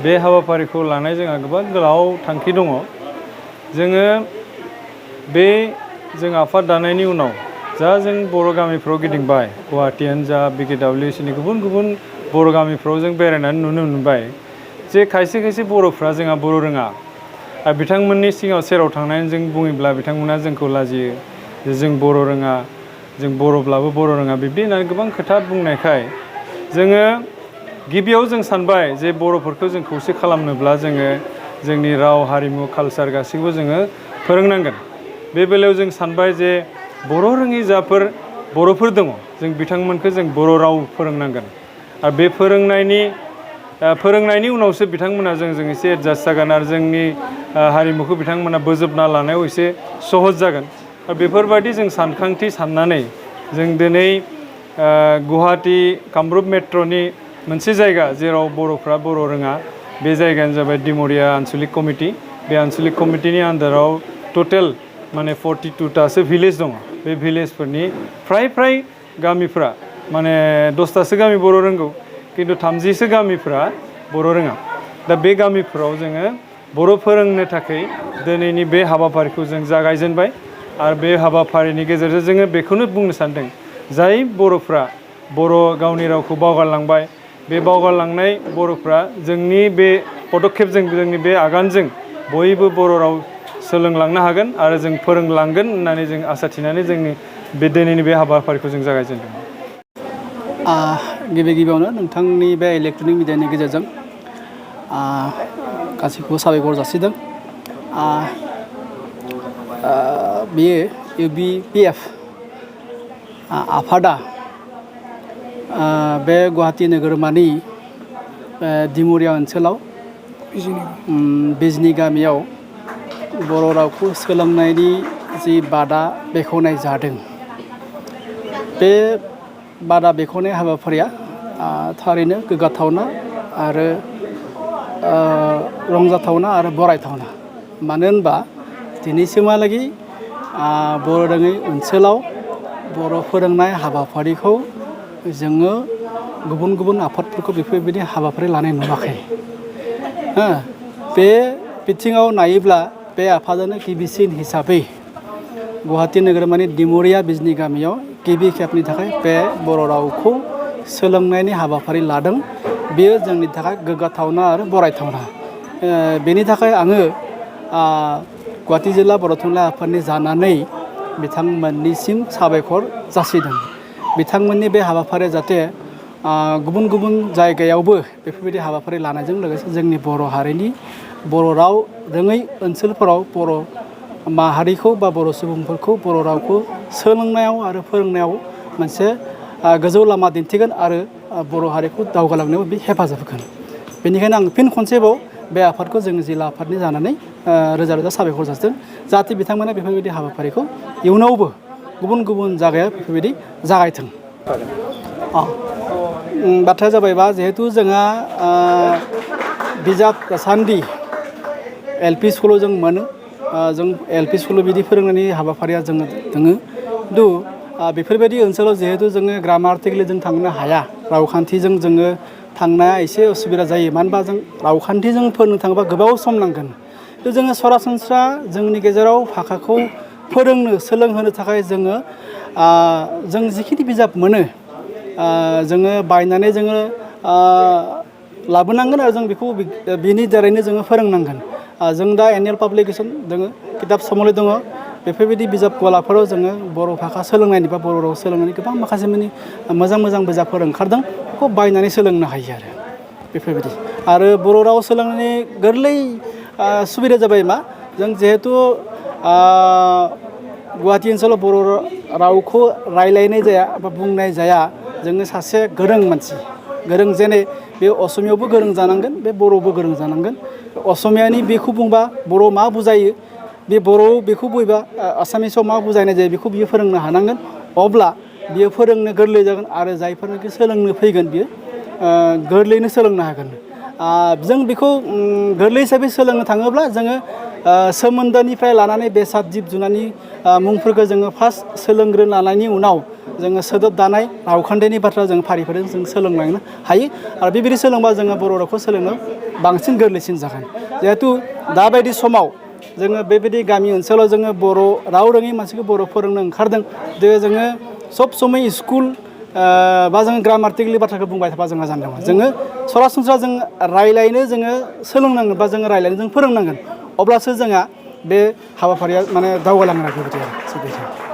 बे हाबाफारिखौ लानाय जोंहा गोबां गोलाव थांखि दङ। जोङो बे जों आफाद दानायनि उनाव जा जों बर' गामिफ्राव गिदिंबाय, गुवाहाटियानो जा BKWCनि गुबुन गुबुन बर' गामिफ्राव जों बेरायनानै नुनो मोनबाय जे खायसे खायसे बर'फ्रा जोंहा बर' रोङा। आरो बिथांमोननि सिगाङाव सेराव थांनानै जों बुङोब्ला बिथांमोना जोंखौ लाजियो जे जों बर' रोङा, जों बर'ब्लाबो बर' रोङा, बिब्दि होननानै गोबां खोथा बुंनायखाय जोङो गिबियाव जों सानबाय जे बर'फोरखौ जों खौसे खालामनोब्ला जोङो जोंनि राव, हारिमु, कालसार गासैखौबो जोङो फोरोंनांगोन। बे बेलायाव जों सानबाय जे बर' रोङि जाफोर बर'फोर दङ, जों बिथांमोनखौ जों बर' राव फोरोंनांगोन। आरो बे फोरोंनायनि उनावसो बिथांमोना जों एसे एडजास्ट जागोन आरो जोंनि हारिमुखौ बिथांमोना बोजबना लानायाव एसे सहज जागोन। बेफोरबायदि जों सानखांथि साननानै जों दिनै गुवाहाटि कामरुप मेट्र'नि मोनसे जायगा जेराव बर'फ्रा बर' रोङा, बे जायगायानो जाबाय दिमरिया आनसलिक कमिटि। बे आनसलिक कमिटिनि आन्दाराव टटेल माने 42टासो भिलेज दङ। बे भिलेजफोरनि फ्राय गामिफ्रा माने 10टासो गामि बर' रोंगौ, खिन्थु 30सो गामिफ्रा बर' रोङा। दा बे गामिफ्राव जोङो बर' फोरोंनो थाखाय दिनैनि बे हाबाफारिखौ जों जागायजेनबाय। आरो बे हाबाफारिनि गेजेरजों जोङो बेखौनो बुंनो सानदों, जाय बर'फ्रा गावनि रावखौ बावगारलांबाय, बे बावगारलांनाय बर'फ्रा जोंनि बे पदक्षेपजों, जोंनि बे आगानजों बयबो बर' राव सोलोंलांनो हागोन आरो जों फोरोंलांगोन होननानै जों आसा थिनानै जोंनि बे दिनैनि बे हाबाफारिखौ जों जागायजेनदों। गिबियावनो नोंथांनि बे इलेक्ट्रनिक मिडियानि गेजेरजों गासैखौबो साबायखर जासिदों। बेयो UBPF आफादा बे गुवाहाटि नोगोरमानि दिमरिया ओनसोलाव बिजनि गामियाव बर' रावखौ सोलोंनायनि जि बादा बेखेवनाय जादों, बे बादा बेखेवनाय हाबाफारिया थारैनो गोग्गाथावना आरो रंजाथावना आरो बरायथावना। मानो होनबा दिनैसिमहालागै बर' रोङै ओनसोलाव बर' फोरोंनाय हाबाफारिखौ जोङो गुबुन गुबुन आफादफोरखौ बेफोरबायदि हाबाफारि लानाय नुवाखै। बे बिथिङाव नायोब्ला बे आफादानो गिबिसिन हिसाबै गुवाहाटि नोगोरमानि दिमरिया बिजनि गामियाव गिबि खेबनि थाखाय बे बर' रावखौ सोलोंनायनि हाबाफारि लादों। बेयो जोंनि थाखाय गोग्गाथावना आरो बरायथावना। बेनि थाखाय आङो गुवाहाटि जिल्ला बर' थुनलाइ आफादनि जानानै बिथांमोननिसिम साबायखर जासिदों। बिथांमोननि बे हाबाफारिया जाहाथे गुबुन गुबुन जायगायावबो बेफोरबायदि हाबाफारि लानायजों लोगोसे जोंनि बर' हारिनि बर' राव रोङै ओनसोलफोराव बर' माहारिखौ बा बर' सुबुंफोरखौ बर' रावखौ सोलोंनायाव आरो फोरोंनायाव मोनसे गोजौ लामा दिन्थिगोन आरो बर' हारिखौ दावगालांनायाव बे हेफाजाब होगोन। बेनिखायनो आं फिन खनसेबाव बे आफादखौ जोंनि जिल्ला आफादनि जानानै रोजा रोजा साबायखर जासिदों, जाहाथे बिथांमोना बेफोरबायदि हाबाफारिखौ इयुनावबो गुबुन गुबुन जायगायाव बेफोरबायदि जागायथों। बाथ्राया जाबायबा जिहेथु जोंहा बिजाब दासान्दि LP स्कुलाव जों मोनो, जों LP स्कुलाव बिदि फोरोंनायनि हाबाफारिया जोङो दोङो। खिन्थु बेफोरबायदि ओनसोलाव जिहेतु जोङो ग्रामाटिकेलि जों थांनो हाया, रावखान्थिजों जोङो थांनाया एसे उसुबिदा जायो। मानो होनबा जों रावखान्थिजों फोरोंनो थाङोबा गोबाव सम नांगोन। जोङो सरासनस्रा जोंनि गेजेराव भाषाखौ सोलोंहोनो थाखाय जोङो जों जिखिनि बिजाब मोनो जोङो बायनानै जोङो लाबोनांगोन आरो जों बेखौ बिनि दारैनो जोङो फोरोंनांगोन। जों दा एनुवेल पाब्लिकेसन दङ, किताब समलि दङ। बेफोरबायदि बिजाब गलाफोराव जोङो बर' भाषा सोलोंनायनि बा बर' राव सोलोंनायनि गोबां माखासे माने मोजां मोजां बिजाबफोर ओंखारदों, बेखौ बायनानै सोलोंनो हायो आरो बेफोरबायदि। आरो बर' राव सोलोंनायनि गोरलै सुबिदा जाबाय मा, जों जिहेथु गुवाहाटि ओनसोलाव बर' रावखौ रायलायनाय जाया बा बुंनाय जाया, जोङो सासे गोरों मानसि, गोरों जेने बे असमियावबो गोरों जानांगोन, बे बर'आवबो गोरों जानांगोन। असमियानि बेखौ बुंबा बर' मा बुजायो, बे बर'आव बेखौ बुंबा आसामिसाव मा बुजायनाय जायो बेखौ बियो फोरोंनो हानांगोन। अब्ला बियो फोरोंनो गोरलै जागोन आरो जायफोरनाखि सोलोंनो फैगोन बियो गोरलैयैनो सोलोंनो हागोन। जों बेखौ गोरलै हिसाबै सोलोंनो थाङोब्ला जोङो सोमोन्दोनिफ्राय लानानै बेसाद जिब जुनारनि मुंफोरखौ जोङो फार्स्ट सोलोंग्रोना लानायनि उनाव जोङो सोदोब दानाय रावखान्थिनि बाथ्रा जों फारि फारि जों सोलोंलांनो हायो आरो बेबायदि सोलोंबा जोङो बर' रावखौ सोलोंनो बांसिन गोरलैसिन जागोन जिहेथु दाबायदि समाव जोङो बेबायदि गामि ओनसोलाव जोङो बर' राव रोङै मानसिखौ बर' फोरोंनो ओंखारदों जे जोङो सब समय स्कुल बा जोङो ग्रामाटिकेलनि बाथ्राखौ बुंबाय थाबा जोंहा जानाय नङा जोङो सरासनस्रा जों रायलायनो जोङो सोलोंनांगोन बा जोङो रायलायनो जों फोरोंनांगोन अब्लासो जोंहा बे हाबाफारिया माने दावगालांनो हागोन बेबायदि आरो